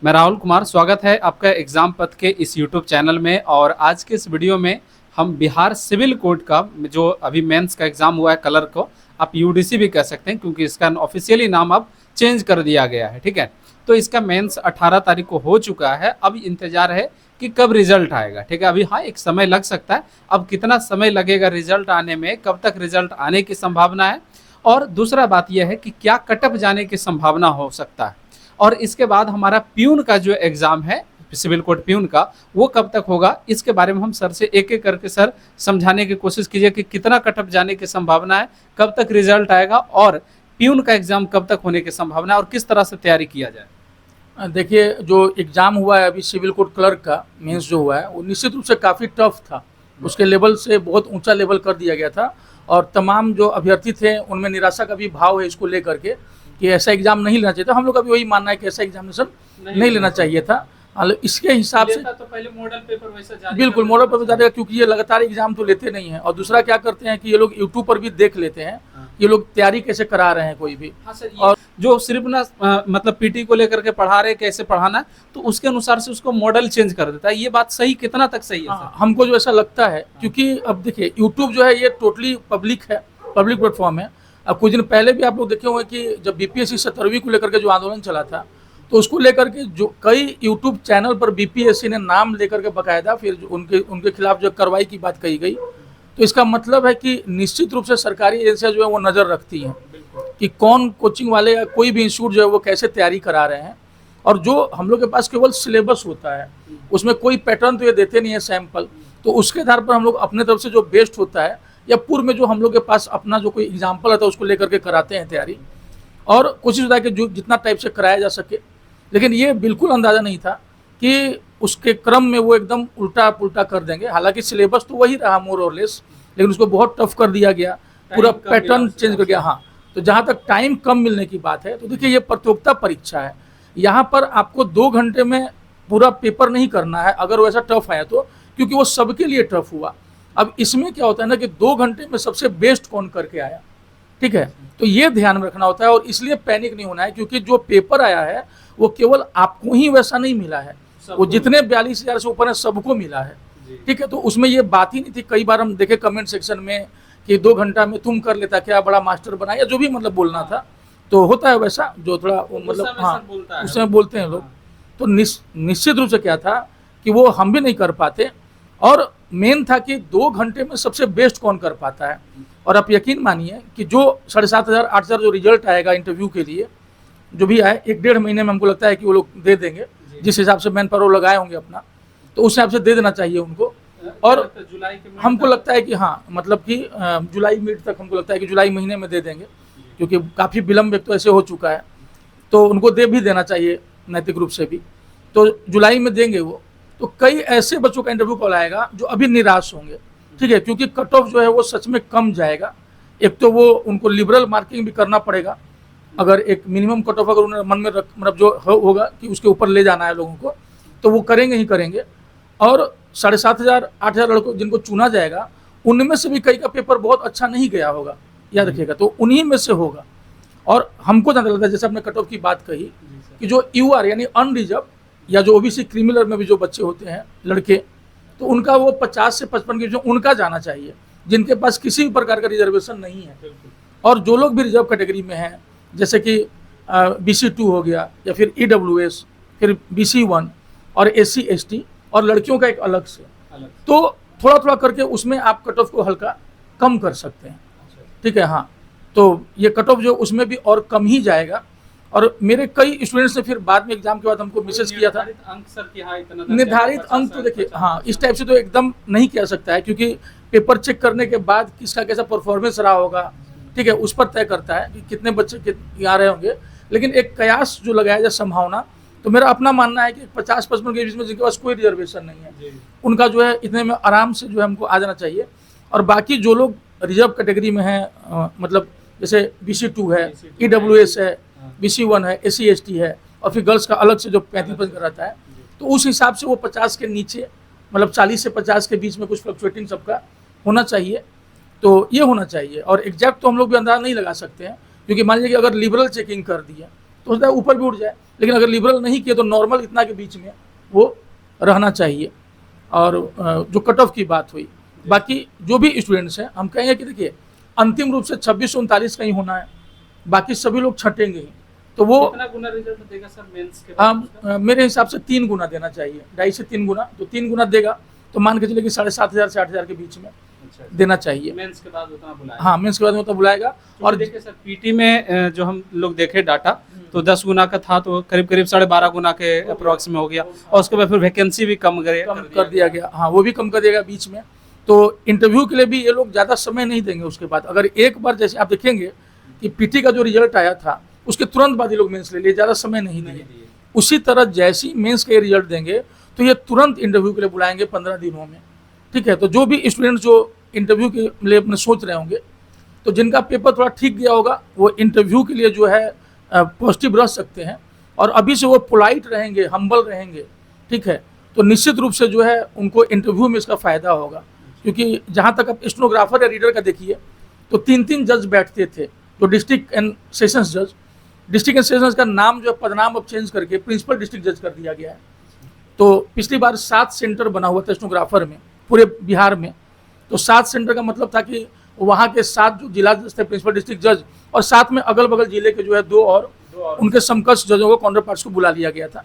मैं राहुल कुमार, स्वागत है आपका एग्जाम पथ के इस यूट्यूब चैनल में। और आज के इस वीडियो में हम बिहार सिविल कोड का जो अभी मेंस का एग्जाम हुआ है कलर को, आप यूडीसी भी कह सकते हैं क्योंकि इसका ऑफिशियली नाम अब चेंज कर दिया गया है। ठीक है, तो इसका मेंस 18 तारीख को हो चुका है। अब इंतजार है कि कब रिजल्ट आएगा। ठीक है, अभी हाँ एक समय लग सकता है। अब कितना समय लगेगा रिजल्ट आने में, कब तक रिजल्ट आने की संभावना है, और दूसरा बात यह है कि क्या कटअप जाने की संभावना हो सकता है, और इसके बाद हमारा प्यून का जो एग्जाम है सिविल कोड प्यून का, वो कब तक होगा, इसके बारे में हम सर से एक एक करके सर समझाने की कोशिश कीजिए कि कितना कटअप जाने की संभावना है, कब तक रिजल्ट आएगा, और प्यून का एग्जाम कब तक होने की संभावना है, और किस तरह से तैयारी किया जाए। देखिए, जो एग्ज़ाम हुआ है अभी सिविल कोड क्लर्क का मेंस जो हुआ है वो निश्चित रूप से काफ़ी टफ था। उसके लेवल से बहुत ऊंचा लेवल कर दिया गया था और तमाम जो अभ्यर्थी थे उनमें निराशा का भी भाव है इसको लेकर के कि ऐसा एग्ज़ाम नहीं लेना चाहिए था। हम लोग का भी वही मानना है कि ऐसा एग्जामिनेशन नहीं लेना चाहिए था। इसके हिसाब से तो पहले मॉडल पेपर वैसा जारी बिल्कुल मॉडल पेपर जारी, क्योंकि ये लगातार एग्जाम तो लेते नहीं हैं। और दूसरा क्या करते हैं कि ये लोग यूट्यूब पर भी देख लेते हैं ये लोग तैयारी कैसे करा रहे हैं कोई भी। हाँ सर, और जो सिर्फ ना मतलब पीटी को लेकर के पढ़ा रहे कैसे पढ़ाना, तो उसके अनुसार से उसको मॉडल चेंज कर देता है। ये बात सही कितना तक सही है सर? हमको जो ऐसा लगता है, क्योंकि अब देखिए यूट्यूब जो है ये टोटली पब्लिक है, पब्लिक प्लेटफॉर्म है। अब कुछ दिन पहले भी आप लोग देखे होंगे कि जब बीपीएससी 17वीं को लेकर के जो आंदोलन चला था, तो उसको लेकर के जो कई यूट्यूब चैनल पर बीपीएससी ने नाम लेकर के बकायदा फिर उनके खिलाफ जो कार्रवाई की बात कही गई। तो इसका मतलब है कि निश्चित रूप से सरकारी एजेंसियां जो है वो नज़र रखती हैं कि कौन कोचिंग वाले या कोई भी इंस्टीट्यूट जो है वो कैसे तैयारी करा रहे हैं। और जो हम लोग के पास केवल सिलेबस होता है, उसमें कोई पैटर्न तो ये देते नहीं है सैम्पल, तो उसके आधार पर हम लोग अपने तरफ से जो बेस्ट होता है या पूर्व में जो हम लोग के पास अपना जो कोई एग्जाम्पल आता है उसको लेकर के कराते हैं तैयारी, और कोशिश होता है कि जो जितना टाइप से कराया जा सके। लेकिन ये बिल्कुल अंदाज़ा नहीं था कि उसके क्रम में वो एकदम उल्टा पुल्टा कर देंगे। हालांकि सिलेबस तो वही रहा मोर और लेस, लेकिन उसको बहुत टफ कर दिया गया, पूरा पैटर्न चेंज कर दिया। हाँ, तो जहाँ तक टाइम कम मिलने की बात है, तो देखिए ये प्रतियोगिता परीक्षा है, यहाँ पर आपको 2 घंटे में पूरा पेपर नहीं करना है अगर वैसा टफ आया तो, क्योंकि वो सबके लिए टफ हुआ। अब इसमें क्या होता है ना कि 2 घंटे में सबसे बेस्ट कौन करके आया, ठीक है, तो ये ध्यान में रखना होता है। और इसलिए पैनिक नहीं होना है, क्योंकि जो पेपर आया है वो केवल आपको ही वैसा नहीं मिला है, वो जितने 42,000 से ऊपर है सबको मिला है। ठीक है, तो उसमें ये बात ही नहीं थी। कई बार हम देखे कमेंट सेक्शन में कि 2 घंटा में तुम कर लेता क्या, बड़ा मास्टर बना, या जो भी मतलब बोलना था, तो होता है वैसा जो थोड़ा मतलब हाँ उसमें बोलते हैं लोग। तो निश्चित रूप से क्या था कि वो हम भी नहीं कर पाते, और मेन था कि 2 घंटे में सबसे बेस्ट कौन कर पाता है। और आप यकीन मानिए कि जो 7,500 8,000 जो रिजल्ट आएगा इंटरव्यू के लिए जो भी आए, 1-1.5 महीने में हमको लगता है कि वो लोग दे देंगे, जिस हिसाब से मैन पावर लगाए होंगे अपना, तो उस हिसाब से दे देना चाहिए उनको। और जुलाई के हमको लगता है कि हाँ, मतलब कि जुलाई मिड तक हमको लगता है कि जुलाई महीने में दे देंगे, क्योंकि काफ़ी विलम्ब एक तो ऐसे हो चुका है, तो उनको दे भी देना चाहिए नैतिक रूप से भी। तो जुलाई में देंगे वो, तो कई ऐसे बच्चों का इंटरव्यू कॉल आएगा जो अभी निराश होंगे, ठीक है, क्योंकि कट ऑफ जो है वो सच में कम जाएगा। एक तो वो उनको लिबरल मार्किंग भी करना पड़ेगा, अगर एक मिनिमम कट ऑफ अगर उन्हें मन में मतलब जो होगा कि उसके ऊपर ले जाना है लोगों को, तो वो करेंगे ही करेंगे। और 7,500 8,000 लड़कों जिनको चुना जाएगा, उनमें से भी कई का पेपर बहुत अच्छा नहीं गया होगा, याद रखिएगा, तो उन्हीं में से होगा। और हमको ज़्यादा लगता है, जैसे आपने कट ऑफ की बात कही, कि जो यूआर यानी अनरिजर्व या जो ओबीसी क्रिमिनल में भी जो बच्चे होते हैं लड़के, तो उनका वो 50 से 55 के बीच में उनका जाना चाहिए, जिनके पास किसी भी प्रकार का रिजर्वेशन नहीं है। और जो लोग भी रिजर्व कैटेगरी में हैं, जैसे कि BC2 हो गया, या फिर EWS, फिर BC1 और SC ST, और लड़कियों का एक अलग से, तो थोड़ा थोड़ा करके उसमें आप कट ऑफ को हल्का कम कर सकते हैं, ठीक है। हाँ, तो ये कट ऑफ जो उसमें भी और कम ही जाएगा। और मेरे कई स्टूडेंट्स ने फिर बाद में एग्जाम के बाद हमको मैसेज किया था, निर्धारित अंक तो देखिए हाँ इस टाइप से तो एकदम नहीं किया सकता है, क्योंकि पेपर चेक करने के बाद किसका कैसा परफॉर्मेंस रहा होगा, ठीक है, उस पर तय करता है कि कितने बच्चे आ रहे होंगे। लेकिन एक कयास जो लगाया जाए संभावना, तो मेरा अपना मानना है कि 50-55 के बीच में जिनके पास कोई रिजर्वेशन नहीं है, उनका जो है इतने में आराम से जो है हमको आ जाना चाहिए। और बाकी जो लोग रिजर्व कैटेगरी में हैं, मतलब जैसे BC2 है, EWS है, BC1 है, SC ST है, और फिर गर्ल्स का अलग से जो 35% का रहता है, तो उस हिसाब से वो 50 के नीचे, मतलब 40 से 50 के बीच में कुछ फ्लक्चुएटिंग सबका होना चाहिए। तो ये होना चाहिए। और एग्जैक्ट तो हम लोग भी अंदाजा नहीं लगा सकते हैं, क्योंकि मान लीजिए कि अगर लिबरल चेकिंग कर दिया तो होता है ऊपर भी उठ जाए, लेकिन अगर लिबरल नहीं किए तो नॉर्मल इतना के बीच में वो रहना चाहिए। और जो कट ऑफ की बात हुई, बाकी जो भी स्टूडेंट्स हैं हम कहेंगे कि देखिए अंतिम रूप से 2639 का ही होना है, बाकी सभी लोग छटेंगे ही। तो वो कितना गुना रिजल्ट देगा सर मेंस के बाद? मेरे हिसाब से 3 गुना देना चाहिए, 2.5 से 3 गुना। तो 3 गुना देगा तो मान के चलिए कि 7,500 से 8,000 के बीच में देना चाहिए। मेंस के बाद उतना बुलाएगा? हाँ, मेंस के बाद उतना बुलाएगा। और देखिए सर पीटी में जो हम लोग देखे डाटा तो 10 गुना का था, तो करीब करीब 12.5 गुना के अप्रोक्स में हो गया, और उसके बाद फिर वैकेंसी भी कम कर दिया गया। हाँ, वो भी कम कर दिया गया बीच में। तो इंटरव्यू के लिए भी ये लोग ज़्यादा समय नहीं देंगे उसके बाद। अगर एक बार जैसे आप देखेंगे कि पीटी का जो रिजल्ट आया था उसके तुरंत बाद ये लोग मेंस ले लिए, ज़्यादा समय नहीं दिए। उसी तरह जैसे ही मेंस का रिजल्ट देंगे तो ये तुरंत इंटरव्यू के लिए बुलाएंगे 15 दिनों में, ठीक है। तो जो भी स्टूडेंट्स जो इंटरव्यू के लिए अपने सोच रहे होंगे, तो जिनका पेपर थोड़ा ठीक गया होगा वो इंटरव्यू के लिए जो है पॉजिटिव रह सकते हैं, और अभी से वो पोलाइट रहेंगे, हम्बल रहेंगे, ठीक है। तो निश्चित रूप से जो है उनको इंटरव्यू में इसका फ़ायदा होगा। क्योंकि जहाँ तक आप स्टेनोग्राफर या रीडर का देखिए तो 3-3 जज बैठते थे, तो डिस्ट्रिक्ट एंड सेशंस जज। डिस्ट्रिक्ट एंड सेशंस का नाम जो है पदनाम अब चेंज करके प्रिंसिपल डिस्ट्रिक्ट जज कर दिया गया है। तो पिछली बार 7 सेंटर बना हुआ था स्टेनोग्राफर में पूरे बिहार में। तो 7 सेंटर का मतलब था कि वहाँ के 7 जो जिला जज थे प्रिंसिपल डिस्ट्रिक्ट जज, और साथ में अगल बगल जिले के जो है 2 और उनके समकक्ष जजों को, काउंटर पार्ट्स को बुला लिया गया था।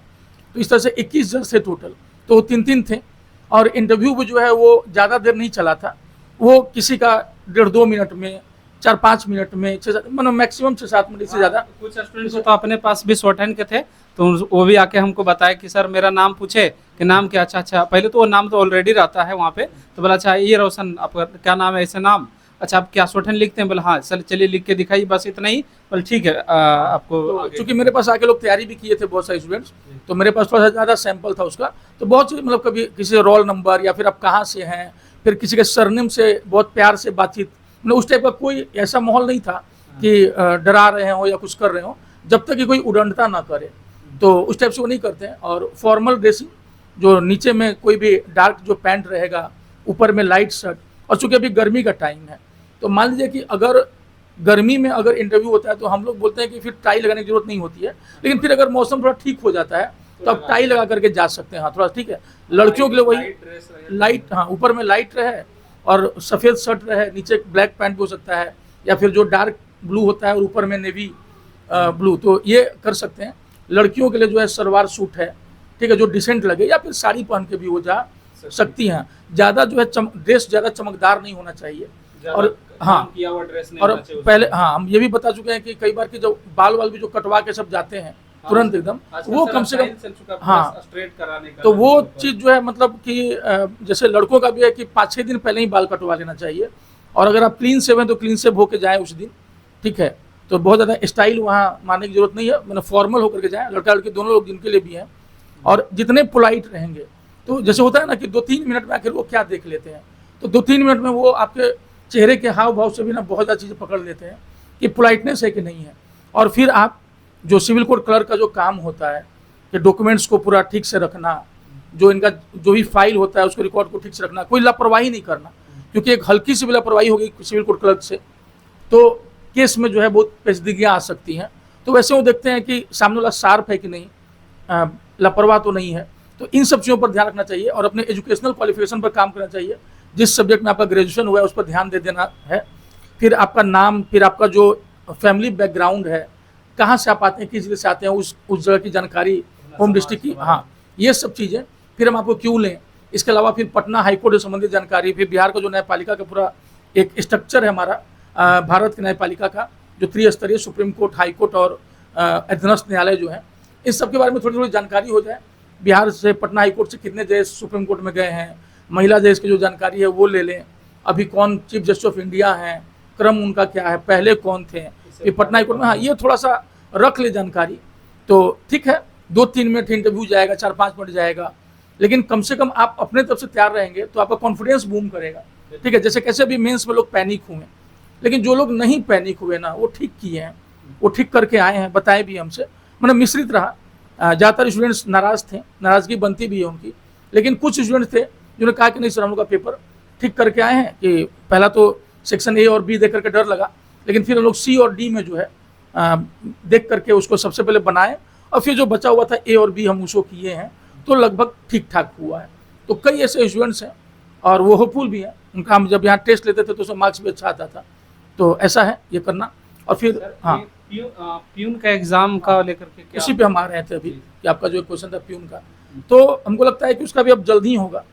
तो इस तरह से 21 जज थे टोटल, तो 3-3 थे। और इंटरव्यू भी जो है वो ज़्यादा देर नहीं चला था, वो किसी का 1.5-2 मिनट में, 4-5 मिनट में, 6-7 मतलब मैक्सिमम 6-7 मिनट से ज़्यादा। कुछ स्टूडेंट्स तो अपने पास भी शॉर्ट हैंड के थे, तो वो भी आके हमको बताया कि सर मेरा नाम पूछे कि नाम क्या? अच्छा, पहले तो वो नाम तो ऑलरेडी रहता है वहाँ पे, तो बोला अच्छा ये रोशन आपका क्या नाम है, ऐसे नाम, अच्छा आप क्या शॉर्ट हैंड लिखते हैं? बोला हाँ सर चलिए लिख के दिखाइए, बस इतना ही। बोले ठीक है आपको। तो चूंकि मेरे पास आके लोग तैयारी भी किए थे बहुत सारे स्टूडेंट्स, तो मेरे पास थोड़ा सा ज़्यादा सैंपल था उसका। तो बहुत सी मतलब कभी किसी रोल नंबर या फिर आप कहाँ से हैं, फिर किसी के सरनेम से बहुत प्यार से बातचीत, मतलब उस टाइप का कोई ऐसा माहौल नहीं था कि डरा रहे हो या कुछ कर रहे हो, जब तक कि कोई उड़ंडता ना करे। तो उस टाइप से वो नहीं करते हैं। और फॉर्मल ड्रेसिंग, जो नीचे में कोई भी डार्क जो पैंट रहेगा, ऊपर में लाइट शर्ट। और चूँकि अभी गर्मी का टाइम है, तो मान लीजिए कि अगर गर्मी में अगर इंटरव्यू होता है तो हम लोग बोलते हैं कि फिर टाई लगाने की जरूरत नहीं होती है, लेकिन फिर अगर मौसम थोड़ा ठीक हो जाता है तो आप टाई लगा करके जा सकते हैं। हाँ, थोड़ा ठीक है। लड़कियों के लिए वही लाइट, हाँ ऊपर में लाइट रहे और सफ़ेद शर्ट रहे, नीचे ब्लैक पैंट भी हो सकता है, या फिर जो डार्क ब्लू होता है और ऊपर में नेवी ब्लू, तो ये कर सकते हैं। लड़कियों के लिए जो है सलवार सूट है, ठीक है, जो डिसेंट लगे, या फिर साड़ी पहन के भी वो जा सकती हैं। ज़्यादा जो है ड्रेस ज़्यादा चमकदार नहीं होना चाहिए। और हाँ, किया हुआ ड्रेस नहीं और होना चाहिए। पहले हाँ हम ये भी बता चुके हैं कि कई बार कि जो बाल वाल भी जो कटवा के सब जाते हैं तुरंत एकदम, वो कम से कम, हाँ स्ट्रेट कराने का, तो वो चीज़ जो है मतलब कि जैसे लड़कों का भी है कि 5-6 दिन पहले ही बाल कटवा लेना चाहिए। और अगर आप क्लीन सेव हैं तो क्लीन सेव होकर जाएँ उस दिन, ठीक है। तो बहुत ज़्यादा स्टाइल वहाँ मानने की जरूरत नहीं है, मतलब फॉर्मल होकर के जाएँ, लड़का लड़की दोनों लोग जिनके लिए भी हैं। और जितने पोलाइट रहेंगे, तो जैसे होता है ना कि 2-3 मिनट में आखिर वो क्या देख लेते हैं, तो 2-3 मिनट में वो आपके चेहरे के हाव भाव से भी ना बहुत ज़्यादा चीज़ें पकड़ लेते हैं कि पोलाइटनेस है कि नहीं है। और फिर आप जो सिविल कोड क्लर्क का जो काम होता है कि डॉक्यूमेंट्स को पूरा ठीक से रखना, जो इनका जो भी फाइल होता है उसको रिकॉर्ड को ठीक से रखना, कोई लापरवाही नहीं करना, क्योंकि एक हल्की सी भी लापरवाही होगी सिविल कोड क्लर्क से तो केस में जो है बहुत पेचीदगियाँ आ सकती हैं। तो वैसे वो देखते हैं कि सामने वाला शार्प है कि नहीं, लापरवाह तो नहीं है। तो इन सब चीज़ों पर ध्यान रखना चाहिए और अपने एजुकेशनल क्वालिफिकेशन पर काम करना चाहिए। जिस सब्जेक्ट में आपका ग्रेजुएशन हुआ है उस पर ध्यान दे देना है। फिर आपका नाम, फिर आपका जो फैमिली बैकग्राउंड है, कहाँ से आप आते हैं, किस जिले से आते हैं, उस जगह की जानकारी, होम डिस्ट्रिक्ट की, हाँ ये सब चीज़ें। फिर हम आपको क्यों लें, इसके अलावा फिर पटना हाईकोर्ट से संबंधित जानकारी, फिर बिहार का जो न्यायपालिका का पूरा एक स्ट्रक्चर है हमारा, भारत की न्यायपालिका का जो त्रिस्तरीय सुप्रीम कोर्ट, हाई कोर्ट और अधीनस्थ न्यायालय जो है, इस सब के बारे में थोड़ी थोड़ी जानकारी हो जाए। बिहार से पटना हाई कोर्ट से कितने जज सुप्रीम कोर्ट में गए हैं, महिला जज की जो जानकारी है वो ले लें, अभी कौन चीफ जस्टिस ऑफ इंडिया हैं, क्रम उनका क्या है, पहले कौन थे, ये पटना हाई कोर्ट में, हाँ ये थोड़ा सा रख ले जानकारी, तो ठीक है। 2-3 मिनट इंटरव्यू जाएगा, 4-5 मिनट जाएगा, लेकिन कम से कम आप अपने तरफ से तैयार रहेंगे तो आपका कॉन्फिडेंस बूम करेगा, ठीक है। जैसे कैसे भी मेंस में लोग पैनिक हुए, लेकिन जो लोग नहीं पैनिक हुए ना, वो ठीक किए हैं, वो ठीक करके आए हैं, बताए भी हमसे, मतलब मिश्रित रहा। ज़्यादातर स्टूडेंट्स नाराज़ थे, नाराज़गी बनती भी है उनकी, लेकिन कुछ स्टूडेंट्स थे जिन्होंने कहा कि नहीं सर हम लोग का पेपर ठीक करके आए हैं। कि पहला तो सेक्शन ए और बी देख करके डर लगा, लेकिन फिर हम लोग सी और डी में जो है देख करके उसको सबसे पहले बनाए और फिर जो बचा हुआ था ए और बी हम उसको किए हैं, तो लगभग ठीक ठाक हुआ है। तो कई ऐसे स्टूडेंट्स हैं और वो होपफुल भी हैं, उनका हम जब यहाँ टेस्ट लेते थे तो उसमें मार्क्स भी अच्छा आता था। तो ऐसा है ये करना। और फिर हाँ, प्यून का एग्जाम का लेकर के क्या उसी पे हम आ रहे थे अभी कि आपका जो क्वेश्चन था प्यून का, तो हमको लगता है कि उसका भी अब जल्द ही होगा,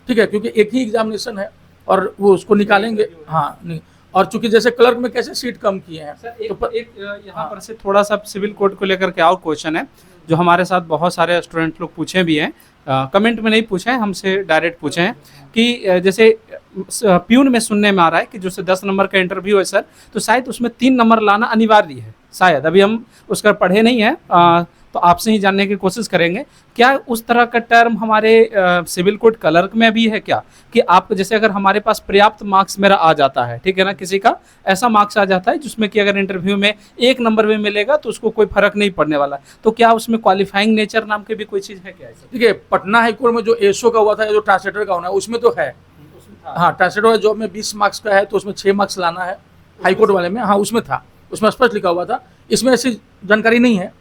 ठीक है, क्योंकि एक ही एग्जामिनेशन है और वो उसको निकालेंगे। हाँ नहीं, और चूंकि जैसे क्लर्क में कैसे सीट कम किए हैं। सर एक यहाँ पर से थोड़ा सा सिविल कोड को लेकर के और क्वेश्चन है जो हमारे साथ बहुत सारे स्टूडेंट लोग पूछे भी हैं, कमेंट में नहीं पूछे हैं, हमसे डायरेक्ट पूछे हैं कि जैसे प्यून में सुनने में आ रहा है कि जैसे 10 नंबर का इंटरव्यू है सर, तो शायद उसमें 3 नंबर लाना अनिवार्य है, शायद अभी हम उसका पढ़े नहीं है, तो आपसे ही जानने की कोशिश करेंगे क्या उस तरह का टर्म हमारे सिविल कोड क्लर्क में भी है क्या, कि आप जैसे अगर हमारे पास पर्याप्त मार्क्स मेरा आ जाता है, ठीक है ना, किसी का ऐसा मार्क्स आ जाता है जिसमें कि अगर इंटरव्यू में 1 नंबर में मिलेगा तो उसको कोई फर्क नहीं पड़ने वाला, तो क्या उसमें क्वालिफाइंग नेचर नाम की भी कोई चीज़ है क्या? देखिए पटना हाईकोर्ट में जो एसओ का हुआ था, जो ट्रांसलेटर का होना है, उसमें तो है। हाँ, ट्रांसलेटर वाले जॉब में 20 मार्क्स का है तो उसमें 6 मार्क्स लाना है, हाईकोर्ट वाले में। हाँ उसमें था, उसमें स्पष्ट लिखा हुआ था, इसमें ऐसी जानकारी नहीं है।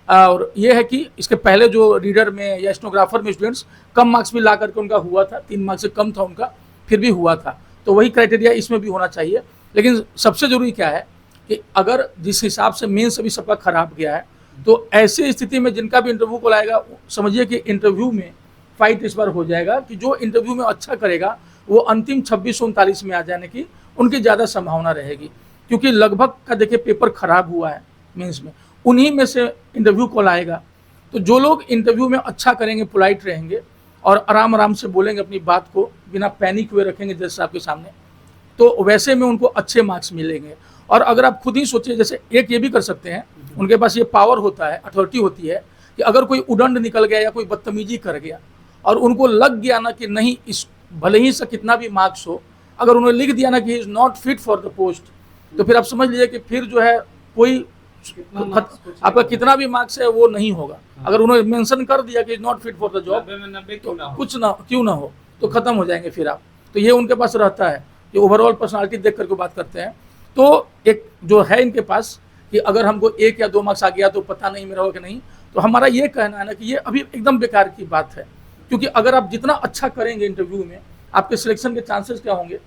और ये है कि इसके पहले जो रीडर में या स्टेनोग्राफर में स्टूडेंट्स कम मार्क्स भी ला करके उनका हुआ था, 3 मार्क्स से कम था उनका, फिर भी हुआ था, तो वही क्राइटेरिया इसमें भी होना चाहिए। लेकिन सबसे जरूरी क्या है कि अगर जिस हिसाब से मेंस अभी सबका खराब गया है, तो ऐसी स्थिति में जिनका भी इंटरव्यू को लाएगा, समझिए कि इंटरव्यू में फाइट इस बार हो जाएगा कि जो इंटरव्यू में अच्छा करेगा वो अंतिम 2639 में आ जाने की उनकी ज़्यादा संभावना रहेगी, क्योंकि लगभग का देखिए पेपर खराब हुआ है मेंस में, उन्हीं में से इंटरव्यू कॉल आएगा। तो जो लोग इंटरव्यू में अच्छा करेंगे, पोलाइट रहेंगे और आराम आराम से बोलेंगे, अपनी बात को बिना पैनिक हुए रखेंगे जज साहब के सामने, तो वैसे में उनको अच्छे मार्क्स मिलेंगे। और अगर आप खुद ही सोचिए, जैसे एक ये भी कर सकते हैं, उनके पास ये पावर होता है, अथॉरिटी होती है कि अगर कोई उदंड निकल गया या कोई बदतमीजी कर गया और उनको लग गया ना कि नहीं, इस भले ही से कितना भी मार्क्स हो, अगर उन्होंने लिख दिया ना कि is not fit for the post, तो फिर आप समझ लीजिए कि फिर जो है कोई आपका कितना भी मार्क्स है वो नहीं होगा। अगर उन्होंने मेंशन कर दिया कि is not fit for the job, तो कुछ ना क्यों ना हो, तो खत्म हो जाएंगे फिर आप। तो ये उनके पास रहता है कि ओवरऑल पर्सनालिटी देख करके बात करते हैं। तो एक जो है इनके पास कि अगर हमको 1 या 2 मार्क्स आ गया तो पता नहीं मेरा होगा कि नहीं, तो हमारा ये कहना है ना कि ये अभी एकदम बेकार की बात है, क्योंकि अगर आप जितना अच्छा करेंगे इंटरव्यू में, आपके सिलेक्शन के चांसेस क्या होंगे,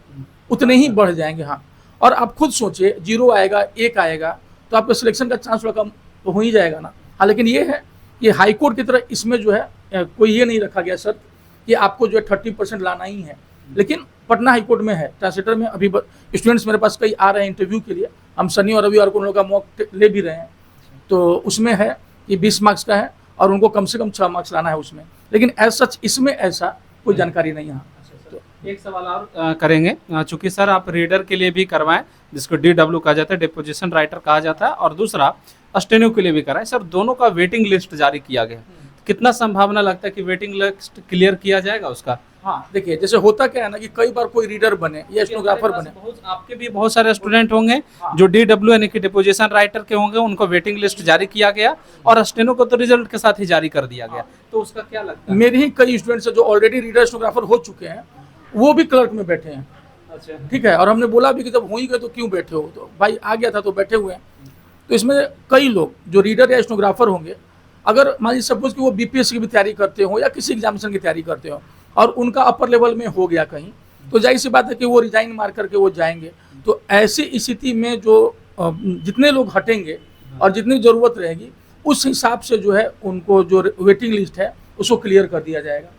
उतने ही बढ़ जाएंगे। हाँ, और आप खुद सोचिए, 0 आएगा, 1 आएगा, तो आपका सिलेक्शन का चांस थोड़ा कम तो हो ही जाएगा ना। हाँ, लेकिन ये है कि हाई कोर्ट की तरह इसमें जो है कोई ये नहीं रखा गया शर्त कि आपको जो है 30% लाना ही है। लेकिन पटना हाई कोर्ट में है, ट्रांसलेटर में अभी स्टूडेंट्स मेरे पास कई आ रहे हैं इंटरव्यू के लिए, हम शनि और रविवार को उन लोगों का मॉक ले भी रहे हैं, तो उसमें है कि 20 मार्क्स का है और उनको कम से कम 6 मार्क्स लाना है उसमें। लेकिन एज सच इसमें ऐसा कोई जानकारी नहीं है। तो एक सवाल और करेंगे, चूंकि सर आप रीडर के लिए भी करवाएं, जिसको DW कहा जाता है, डिपोजिशन राइटर कहा जाता है, और दूसरा स्टेनो के लिए भी कराएं। सर दोनों का वेटिंग लिस्ट जारी किया गया, कितना संभावना लगता है कि वेटिंग लिस्ट क्लियर किया जाएगा उसका? हाँ देखिए, जैसे होता क्या है ना कि कई बार कोई रीडर बने या स्टेनोग्राफर बने, आपके भी बहुत सारे स्टूडेंट होंगे जो DW यानी कि डिपोजिशन राइटर के होंगे, उनको वेटिंग लिस्ट जारी किया गया और स्टेनो को तो रिजल्ट के साथ ही जारी कर दिया गया, तो उसका क्या लगता है? मेरे ही कई स्टूडेंट्स जो ऑलरेडी रीडर स्टेनोग्राफर हो चुके हैं, वो भी क्लर्क में बैठे हैं। अच्छा, ठीक है, और हमने बोला भी कि जब हो ही गए तो क्यों बैठे हो, तो भाई आ गया था तो बैठे हुए हैं। तो इसमें कई लोग जो रीडर या स्टेनोग्राफर होंगे, अगर मान लीजिए सपोज कि वो BPSC की भी तैयारी करते हो या किसी एग्जामिनेशन की तैयारी करते हो और उनका अपर लेवल में हो गया कहीं, तो जाहिर सी बात है कि वो रिजाइन मार करके वो जाएंगे। तो ऐसी स्थिति में जो जितने लोग हटेंगे और जितनी ज़रूरत रहेगी, उस हिसाब से जो है उनको जो वेटिंग लिस्ट है उसको क्लियर कर दिया जाएगा।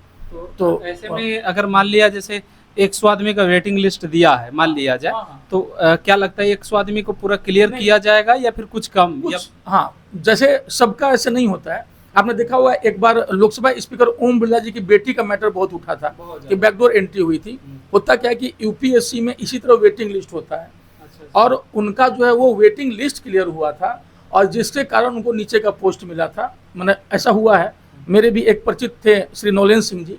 तो ऐसे में अगर मान लिया जैसे 100 आदमी का वेटिंग लिस्ट दिया है, मान लिया जाए, तो क्या लगता है 100 आदमी को पूरा क्लियर किया जाएगा या फिर कुछ कम? हाँ, जैसे सबका ऐसे नहीं होता है। आपने देखा हुआ एक बार लोकसभा स्पीकर ओम बिरला जी की बेटी का मैटर बहुत उठा था कि बैकडोर एंट्री हुई थी। होता क्या है कि UPSC में इसी तरह वेटिंग लिस्ट होता है, और उनका जो है वो वेटिंग लिस्ट क्लियर हुआ था और जिसके कारण उनको नीचे का पोस्ट मिला था। मैंने ऐसा हुआ है, मेरे भी एक परिचित थे श्री नौलेन सिंह जी,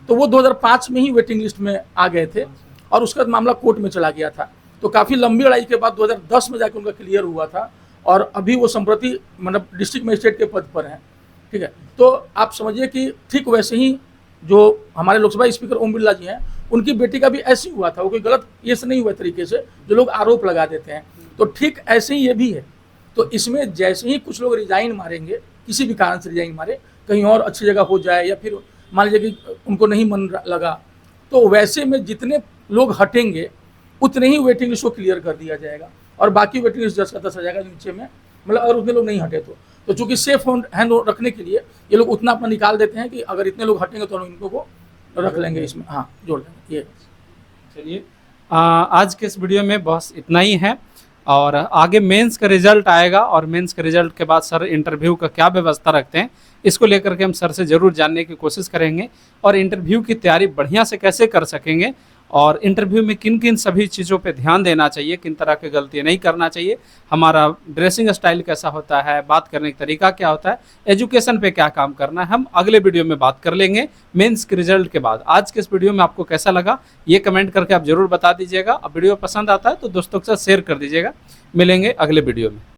तो वो 2005 में ही वेटिंग लिस्ट में आ गए थे और उसका मामला कोर्ट में चला गया था। तो काफ़ी लंबी लड़ाई के बाद 2010 में जाकर उनका क्लियर हुआ था और अभी वो संप्रति मतलब डिस्ट्रिक्ट मजिस्ट्रेट के पद पर हैं। ठीक है, तो आप समझिए कि ठीक वैसे ही जो हमारे लोकसभा स्पीकर ओम बिरला जी हैं, उनकी बेटी का भी ऐसे हुआ था। वो कोई गलत ये से नहीं हुआ तरीके से जो लोग आरोप लगा देते हैं, तो ठीक ऐसे ही ये भी है। तो इसमें जैसे ही कुछ लोग रिजाइन मारेंगे किसी भी कारण से रिजाइन मारे, कहीं और अच्छी जगह हो जाए, या फिर मान लीजिए कि उनको नहीं मन लगा, तो वैसे में जितने लोग हटेंगे उतने ही वेटिंग लिस्ट को क्लियर कर दिया जाएगा, और बाकी वेटिंग लिस्ट 10 का 10 आ जाएगा नीचे में, मतलब अगर उतने लोग नहीं हटे तो चूंकि सेफ हैंड रखने के लिए ये लोग उतना अपना निकाल देते हैं कि अगर इतने लोग हटेंगे तो हम इनको को रख लेंगे इसमें, हाँ जोड़ लेंगे ये। चलिए, आज के इस वीडियो में बस इतना ही है, और आगे मेंस का रिजल्ट आएगा, और मेंस के रिजल्ट के बाद सर इंटरव्यू का क्या व्यवस्था रखते हैं इसको लेकर के हम सर से ज़रूर जानने की कोशिश करेंगे, और इंटरव्यू की तैयारी बढ़िया से कैसे कर सकेंगे, और इंटरव्यू में किन किन सभी चीज़ों पे ध्यान देना चाहिए, किन तरह की गलती नहीं करना चाहिए, हमारा ड्रेसिंग स्टाइल कैसा होता है, बात करने का तरीका क्या होता है, एजुकेशन पे क्या काम करना है, हम अगले वीडियो में बात कर लेंगे मेंस के रिजल्ट के बाद। आज के इस वीडियो में आपको कैसा लगा ये कमेंट करके आप ज़रूर बता दीजिएगा। अब वीडियो पसंद आता है तो दोस्तों के साथ शेयर कर दीजिएगा। मिलेंगे अगले वीडियो में।